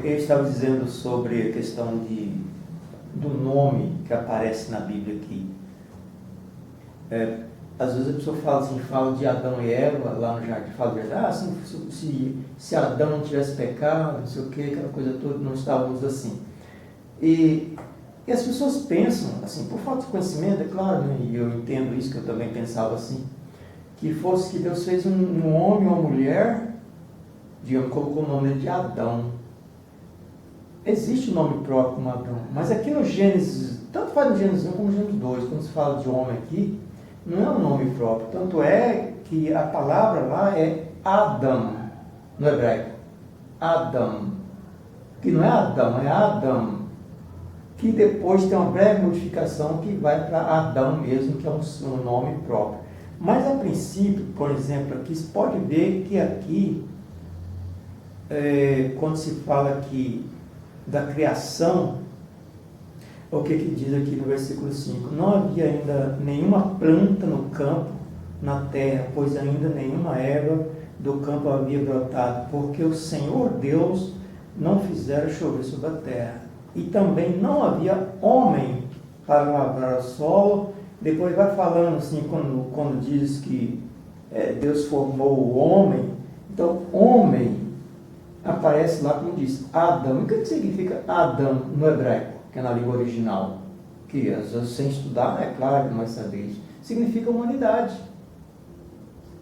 Eu estava dizendo sobre a questão do nome que aparece na Bíblia aqui. Às vezes a pessoa fala de Adão e Eva lá no jardim, fala assim, se Adão não tivesse pecado, não sei o que, aquela coisa toda, não estávamos assim. E as pessoas pensam, assim, por falta de conhecimento, é claro, né, e eu entendo isso, que eu também pensava assim, que Deus fez um homem e uma mulher, digamos, colocou o nome de Adão. Existe o nome próprio como Adão, mas aqui no Gênesis, tanto faz no Gênesis 1 como no Gênesis 2, quando se fala de homem aqui, não é um nome próprio, tanto é que a palavra lá é Adam, no hebraico, Adam, que não é Adão, é Adam, que depois tem uma breve modificação que vai para Adão mesmo, que é um nome próprio. Mas a princípio, por exemplo, aqui se pode ver que aqui, quando se fala aqui da criação, o que diz aqui no versículo 5? Não havia ainda nenhuma planta no campo, na terra, pois ainda nenhuma erva do campo havia brotado, porque o Senhor Deus não fizera chover sobre a terra. E também não havia homem para lavrar o solo. Depois vai falando assim, quando diz que Deus formou o homem. Então, homem aparece lá como diz, Adão. E o que significa Adão no hebraico, que é na língua original? Que às vezes sem estudar, é claro, não vai saber isso. Significa humanidade.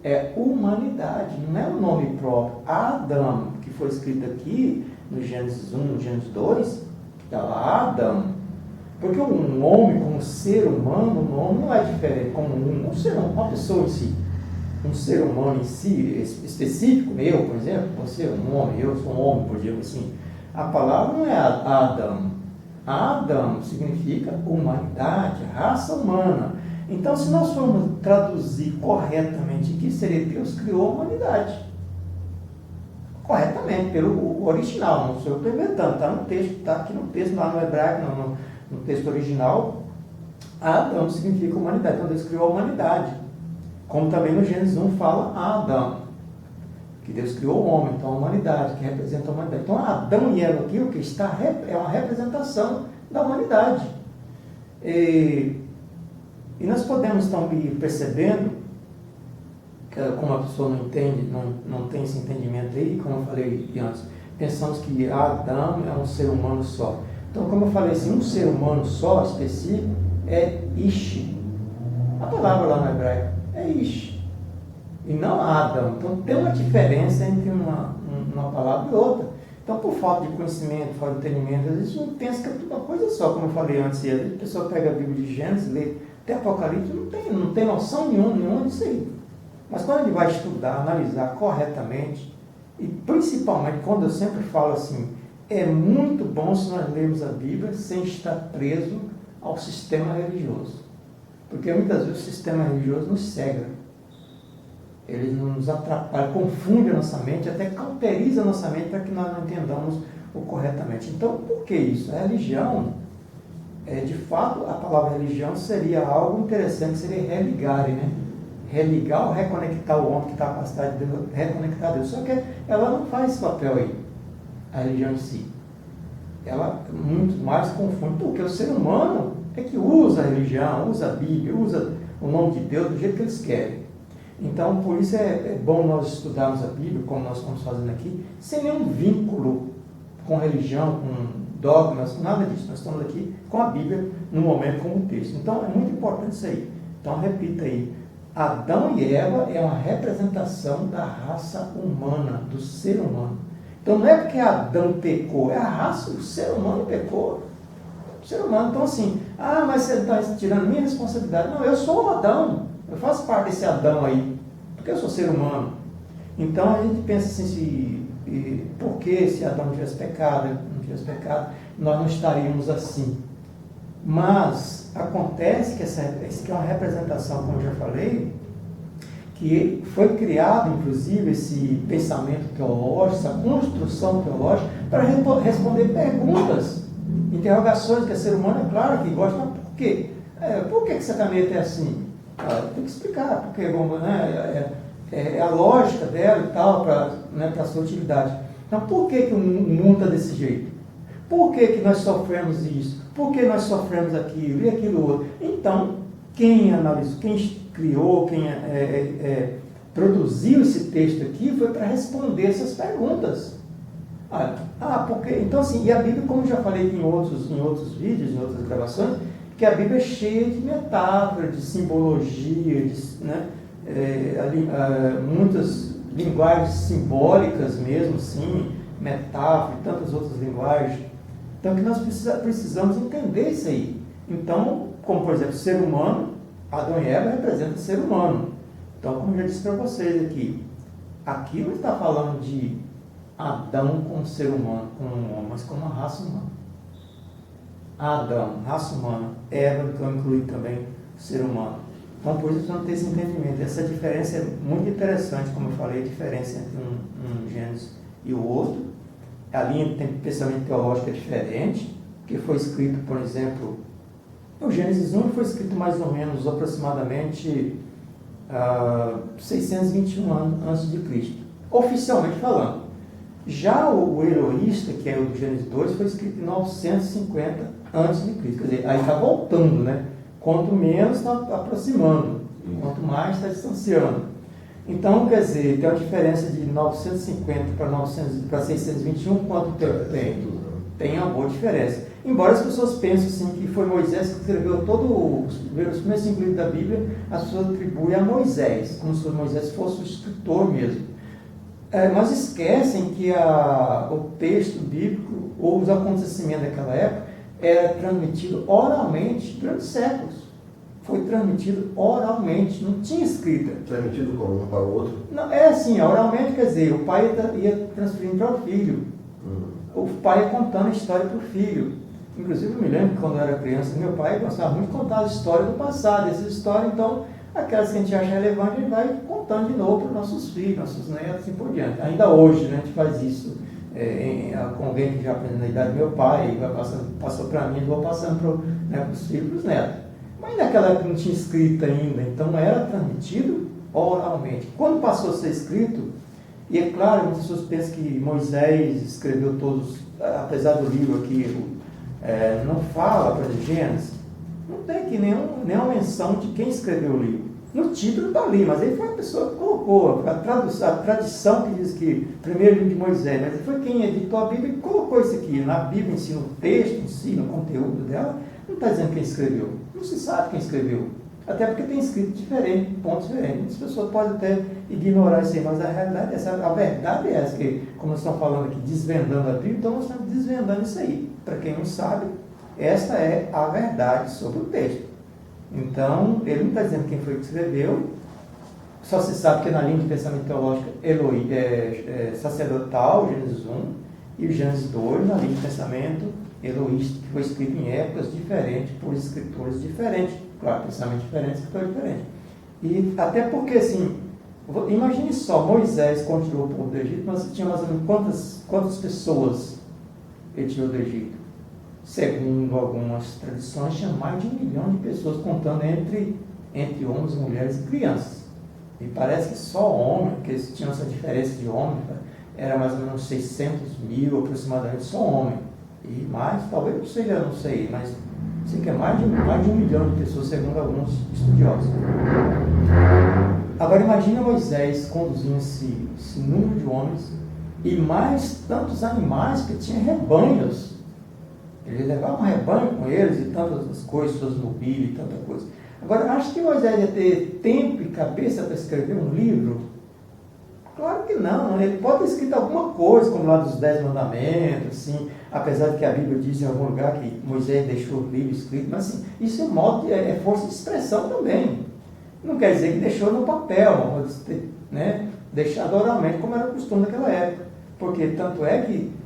É humanidade, não é o nome próprio. Adão, que foi escrito aqui no Gênesis 1, no Gênesis 2, que está lá Adão. Porque um homem como ser humano, um homem não é diferente como um ser humano, uma pessoa em si. Um ser humano em si, específico, eu, por exemplo, você é um homem, eu sou um homem, por exemplo assim. A palavra não é Adão. Adão significa humanidade, raça humana. Então, se nós formos traduzir corretamente aqui, seria Deus criou a humanidade. Corretamente, pelo original, não estou inventando, está no texto, está aqui no texto, lá no hebraico, no texto original, Adão significa humanidade. Então, Deus criou a humanidade. Como também no Gênesis 1 fala Adão, que Deus criou o homem, então a humanidade, que representa a humanidade. Então Adão e Eva aqui, o que está é uma representação da humanidade. E nós podemos então ir percebendo, que como a pessoa não entende, não tem esse entendimento aí, como eu falei antes, pensamos que Adão é um ser humano só. Então, como eu falei assim, um ser humano só, específico, é Ish. A palavra lá no hebraico é Ish, e não Adão. Então tem uma diferença entre uma palavra e outra. Então, por falta de conhecimento, falta de entendimento, às vezes a gente pensa que é tudo uma coisa só, como eu falei antes, e às vezes a pessoa pega a Bíblia de Gênesis, lê até Apocalipse, não tem noção nenhuma disso aí. Mas quando a gente vai estudar, analisar corretamente, e principalmente quando eu sempre falo assim, é muito bom se nós lermos a Bíblia sem estar preso ao sistema religioso. Porque muitas vezes o sistema religioso nos cega. Ele nos atrapalha, confunde a nossa mente, até cauteriza a nossa mente para que nós não entendamos o corretamente. Então, por que isso? A religião, de fato, a palavra religião seria algo interessante, seria religar, né? Religar ou reconectar o homem que está afastado de Deus, reconectar a Deus. Só que ela não faz esse papel aí, a religião em si. Ela muito mais confunde, porque o ser humano é que usa a religião, usa a Bíblia, usa o nome de Deus do jeito que eles querem. Então, por isso é bom nós estudarmos a Bíblia, como nós estamos fazendo aqui, sem nenhum vínculo com religião, com dogmas, nada disso. Nós estamos aqui com a Bíblia no momento como texto. Então, é muito importante isso aí. Então, repita aí. Adão e Eva é uma representação da raça humana, do ser humano. Então, não é porque Adão pecou, é a raça, o ser humano pecou. O ser humano. Então, assim, mas você está tirando minha responsabilidade. Não, eu sou o Adão. Eu faço parte desse Adão aí, porque eu sou ser humano. Então a gente pensa assim, por que se Adão não tivesse pecado, nós não estaríamos assim. Mas acontece que essa aqui é uma representação, como eu já falei, que foi criado, inclusive, esse pensamento teológico, essa construção teológica, para responder perguntas, interrogações que o ser humano, é claro que gosta, mas por quê? Por que essa caneta é assim? Tem que explicar, porque né, é a lógica dela e tal, para a sua utilidade. Então, por que o mundo está desse jeito? Por que nós sofremos isso? Por que nós sofremos aquilo e aquilo outro? Então, quem analisou, quem criou, quem produziu esse texto aqui foi para responder essas perguntas. Porque, então assim, e a Bíblia, como já falei em outros vídeos, em outras gravações, que a Bíblia é cheia de metáforas, de simbologia, muitas linguagens simbólicas mesmo, sim, metáfora e tantas outras linguagens. Então, que nós precisamos entender isso aí. Então, como por exemplo, ser humano, Adão e Eva representam o ser humano. Então, como eu já disse para vocês aqui não está falando de Adão como ser humano, como um homem, mas como uma raça humana. Adão, raça humana, Eva, então inclui também o ser humano. Então, por isso, precisamos ter esse entendimento. Essa diferença é muito interessante, como eu falei, a diferença entre um Gênesis e o outro. A linha de pensamento teológico é diferente, porque foi escrito, por exemplo, o Gênesis 1 foi escrito mais ou menos, aproximadamente, 621 anos antes de Cristo, oficialmente falando. Já o Eloísta, que é o do Gênesis 2, foi escrito em 950 antes de Cristo. Quer dizer, aí está voltando, né? Quanto menos está aproximando, quanto mais está distanciando. Então, quer dizer, tem uma diferença de 950 para 621, quanto tempo tem? Tem uma boa diferença. Embora as pessoas pensem assim, que foi Moisés que escreveu os primeiros 5 livros da Bíblia, as pessoas atribuem a Moisés, como se Moisés fosse o escritor mesmo. Mas esquecem que o texto bíblico, ou os acontecimentos daquela época, era transmitido oralmente durante séculos. Foi transmitido oralmente, não tinha escrita. Transmitido como um para o outro? Não, assim, oralmente quer dizer, o pai ia transferindo para o filho. O pai ia contando a história para o filho. Inclusive, eu me lembro que quando eu era criança, meu pai gostava muito de contar a história do passado. Essas histórias, então, aquelas que a gente acha relevante, a gente vai contando de novo para os nossos filhos, nossos netos e assim por diante. Ainda hoje, né, a gente faz isso. Com alguém que já aprendeu na idade do meu pai, passou para mim, vou passando para os filhos e para os netos. Mas naquela época não tinha escrita ainda, então era transmitido oralmente. Quando passou a ser escrito, e é claro, muitas pessoas pensam que Moisés escreveu todos, apesar do livro aqui, não fala, por exemplo, Gênesis, não tem aqui nenhuma menção de quem escreveu o livro. No título está ali, mas aí foi a pessoa que colocou, a tradição que diz que primeiro livro de Moisés, mas foi quem editou a Bíblia e colocou isso aqui. Na Bíblia em si, no texto em si, no conteúdo dela, não está dizendo quem escreveu. Não se sabe quem escreveu. Até porque tem escrito diferente, pontos diferentes. As pessoas podem até ignorar isso aí, mas a realidade é essa. A verdade é essa, que como nós estamos falando aqui, desvendando a Bíblia, então nós estamos desvendando isso aí. Para quem não sabe, esta é a verdade sobre o texto. Então, ele não está dizendo quem foi que escreveu, só se sabe que na linha de pensamento teológico sacerdotal, Gênesis 1, e o Gênesis 2, na linha de pensamento eloísta, que foi escrito em épocas diferentes, por escritores diferentes, claro, pensamento diferente, escritor diferente. E até porque, assim, imagine só, Moisés, quando tirou o povo do Egito, mas tinha mais ou menos quantas pessoas ele tirou do Egito? Segundo algumas tradições, tinha mais de 1 milhão de pessoas, contando entre homens, mulheres e crianças. E parece que só homem, porque eles tinham essa diferença de homem, era mais ou menos 600 mil aproximadamente, só homem. E mais, talvez não seja, não sei, mas sei que é mais de 1 milhão de pessoas, segundo alguns estudiosos. Agora imagina Moisés conduzindo esse número de homens e mais tantos animais, que tinha rebanhos. Ele levava um rebanho com eles e tantas outras coisas, suas mobílias e tanta coisa. Agora, acho que Moisés ia ter tempo e cabeça para escrever um livro? Claro que não. Ele pode ter escrito alguma coisa, como lá dos 10 mandamentos, assim, apesar de que a Bíblia diz em algum lugar que Moisés deixou o livro escrito, mas assim, isso é modo é força de expressão também. Não quer dizer que deixou no papel, né? Deixado oralmente, como era o costume naquela época. Porque tanto é que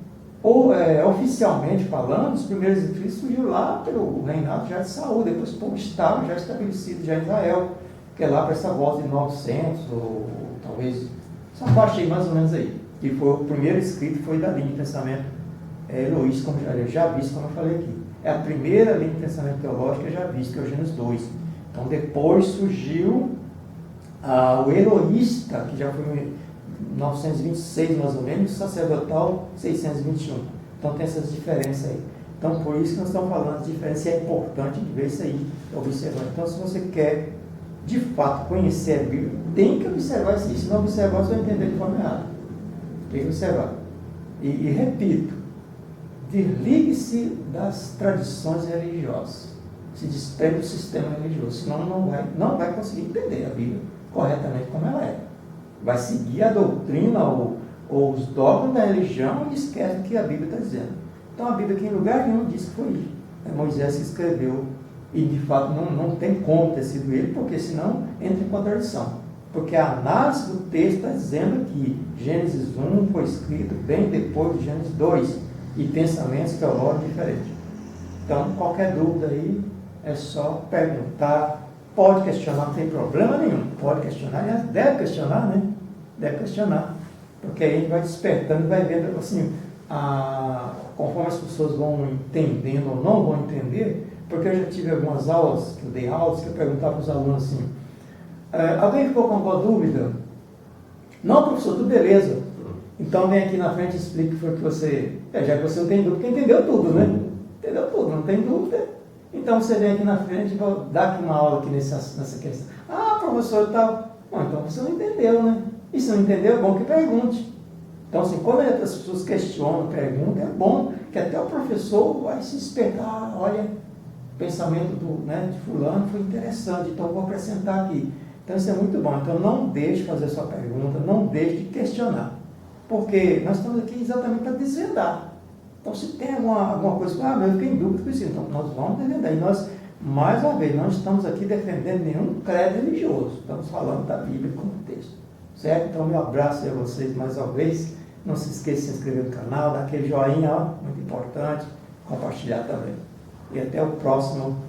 oficialmente falando, os primeiros escritos surgiram lá pelo reinado já de Saul, depois o povo estava já estabelecido já em Israel, que é lá para essa volta de 900, ou talvez, essa faixa aí mais ou menos aí, que foi o primeiro escrito, foi da linha de pensamento Eloís, como já visto, como eu falei aqui. É a primeira linha de pensamento teológica já vista, que é o Gênesis 2. Então depois surgiu o eloísta, que já foi em 926 mais ou menos, e o sacerdotal 621. Então tem essas diferenças aí. Então por isso que nós estamos falando de diferença, e é importante de ver isso aí, observar. Então se você quer de fato conhecer a Bíblia, tem que observar isso. Se não observar, você vai entender de forma errada. Tem que observar. E repito, desligue-se das tradições religiosas. Se desprende do sistema religioso, senão não vai conseguir entender a Bíblia corretamente como ela é. Vai seguir a doutrina ou os dogmas da religião e esquece o que a Bíblia está dizendo. Então a Bíblia aqui em lugar nenhum diz que foi Moisés que escreveu, e de fato não tem como ter sido ele, porque senão entra em contradição. Porque a análise do texto está dizendo que Gênesis 1 foi escrito bem depois de Gênesis 2, e pensamentos teológicos diferentes. Então qualquer dúvida aí é só perguntar, pode questionar, não tem problema nenhum, pode questionar, aliás, deve questionar, né? Deve questionar, porque aí a gente vai despertando, vai vendo assim, conforme as pessoas vão entendendo ou não vão entender, porque eu já tive algumas aulas, que eu dei aulas, que eu perguntava para os alunos assim, alguém ficou com alguma dúvida? Não, professor, tudo beleza. Então vem aqui na frente e explica o que foi que você... já que você não tem dúvida, porque entendeu tudo, né? Entendeu tudo, não tem dúvida. Então você vem aqui na frente e vai dar aqui uma aula aqui nessa questão. Professor, tal. Bom, então você não entendeu, né? E se não entendeu, é bom que pergunte. Então, assim, quando as pessoas questionam, perguntam, é bom que até o professor vai se despertar. Olha, o pensamento de fulano foi interessante, então eu vou acrescentar aqui. Então isso é muito bom. Então não deixe de fazer sua pergunta, não deixe de questionar. Porque nós estamos aqui exatamente para desvendar. Então se tem alguma coisa, eu fiquei em dúvida com isso, então nós vamos desvendar. E nós, mais uma vez, não estamos aqui defendendo nenhum credo religioso. Estamos falando da Bíblia como texto. Certo? Então meu abraço a vocês mais uma vez. Não se esqueça de se inscrever no canal, dar aquele joinha, muito importante, compartilhar também. E até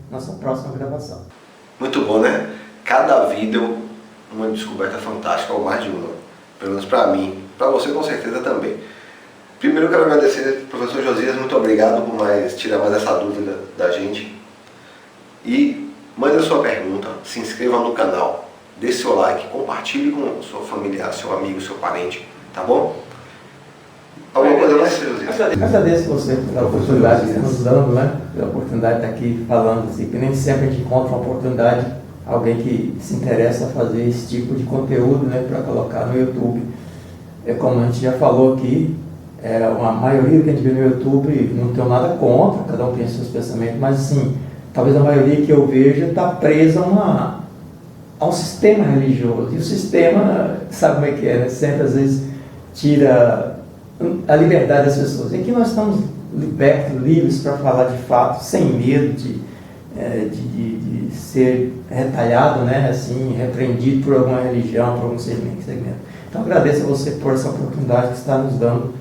nossa próxima gravação. Muito bom, né? Cada vídeo uma descoberta fantástica, ou mais de uma. Pelo menos para mim, para você com certeza também. Primeiro eu quero agradecer ao professor Josias, muito obrigado por tirar mais essa dúvida da gente. E mande a sua pergunta, se inscreva no canal, dê seu like, compartilhe com seu familiar, seu amigo, seu parente, tá bom? Alguma coisa mais, Josias? Agradeço você pela oportunidade que está nos dando, né? Pela oportunidade de estar aqui falando, assim, que nem sempre a gente encontra uma oportunidade, alguém que se interessa a fazer esse tipo de conteúdo, né, para colocar no YouTube. Como a gente já falou aqui, a maioria que a gente vê no YouTube, não tenho nada contra, cada um tem seus pensamentos, mas assim, talvez a maioria que eu vejo está presa a um sistema religioso. E o sistema, sabe como é que é, né? Sempre às vezes tira a liberdade das pessoas. E aqui nós estamos libertos, livres para falar de fato, sem medo de ser retalhado, né, assim, repreendido por alguma religião, por algum segmento. Então agradeço a você por essa oportunidade que está nos dando.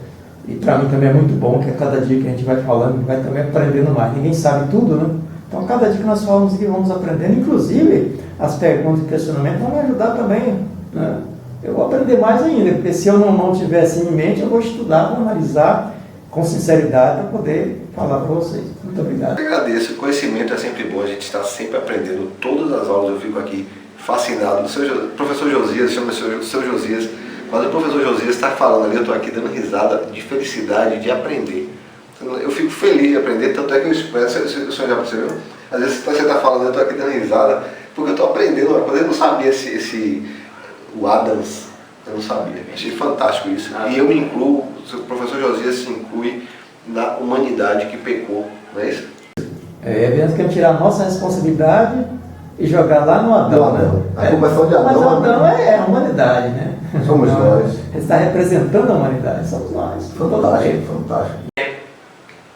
E para mim também é muito bom que a cada dia que a gente vai falando, a gente vai também aprendendo mais. Ninguém sabe tudo, né? Então a cada dia que nós falamos aqui, vamos aprendendo. Inclusive, as perguntas e questionamentos vão me ajudar também, né? Eu vou aprender mais ainda, porque se eu não tiver assim em mente, eu vou estudar, vou analisar com sinceridade para poder falar para vocês. Muito obrigado. Eu agradeço. O conhecimento é sempre bom, a gente está sempre aprendendo. Todas as aulas eu fico aqui fascinado. O professor Josias, chama o seu Josias. Quando o professor Josias está falando ali, eu estou aqui dando risada de felicidade de aprender. Eu fico feliz de aprender, tanto é que eu expresso, o senhor já percebeu? Às vezes você está falando, eu estou aqui dando risada, porque eu estou aprendendo uma coisa. Eu não sabia o Adams, eu não sabia. Achei fantástico isso. E eu me incluo, o professor Josias se inclui na humanidade que pecou, não é isso? Nós queremos tirar a nossa responsabilidade e jogar lá no Adão, né? A culpa é só de Adão. Mas o Adão é a humanidade, né? Somos nós. Ele está representando a humanidade, somos nós. Fantástico, fantástico.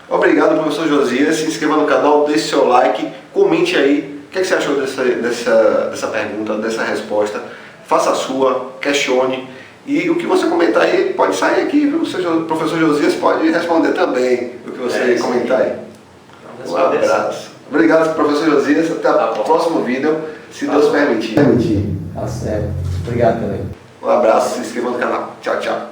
Obrigado, professor Josias. Se inscreva no canal, deixe seu like, comente aí o que você achou dessa pergunta, dessa resposta. Faça a sua, questione. E o que você comentar aí pode sair aqui, viu? O professor Josias pode responder também o que você comentar aí. Um abraço. Obrigado, professor Josias. Até o próximo vídeo, se Deus permitir. Tá certo. Obrigado também. Um abraço, se inscreva no canal. Tchau, tchau.